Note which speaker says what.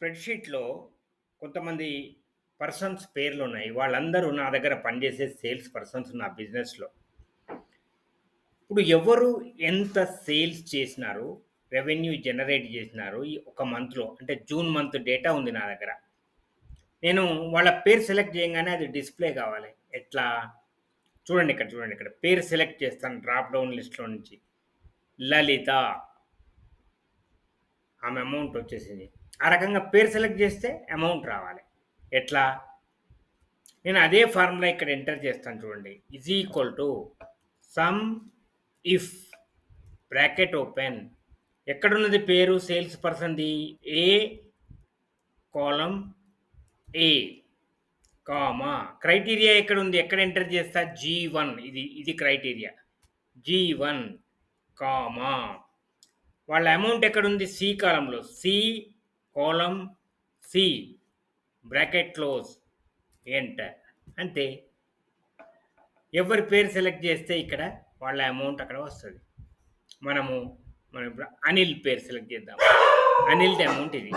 Speaker 1: స్ప్రెడ్‌షీట్‌లో కొంతమంది పర్సన్స్ పేర్లున్నాయి. వాళ్ళందరూ నా దగ్గర పనిచేసే సేల్స్ పర్సన్స్ నా బిజినెస్‌లో. ఇప్పుడు ఎవరు ఎంత సేల్స్ చేసినారు, రెవెన్యూ జనరేట్ చేసినారు ఈ ఒక మంత్‌లో అంటే జూన్ మంత్ డేటా ఉంది నా దగ్గర. నేను వాళ్ళ పేరు సెలెక్ట్ చేయంగానే అది డిస్‌ప్లే కావాలి. ఎట్లా? చూడండి ఇక్కడ. పేరు సెలెక్ట్ చేస్తాను డ్రాప్ డౌన్ లిస్ట్‌లో నుంచి. లలిత. ఆమె అమౌంట్ వచ్చేసింది. ఆ రకంగా పేరు సెలెక్ట్ చేస్తే అమౌంట్ రావాలి. ఎట్లా? నేను అదే ఫార్ములా ఇక్కడ ఎంటర్ చేస్తాను చూడండి. Is equal to sum if bracket open ఎక్కడున్నది పేరు సేల్స్ పర్సన్‌ది? A column A comma criteria ఎక్కడుంది? ఎక్కడ ఎంటర్ చేస్తా? G1 ఇది క్రైటీరియా. G1 కామా వాళ్ళ అమౌంట్ ఎక్కడుంది? సి కాలమ్‌లో. C column C bracket close enter. అంతే. ఎవరి పేరు సెలెక్ట్ చేస్తే ఇక్కడ వాళ్ళ అమౌంట్ అక్కడ వస్తది. మనం ఇప్పుడు అనిల్ పేరు సెలెక్ట్ చేద్దాం. అనిల్‌ది అమౌంట్ ఇది.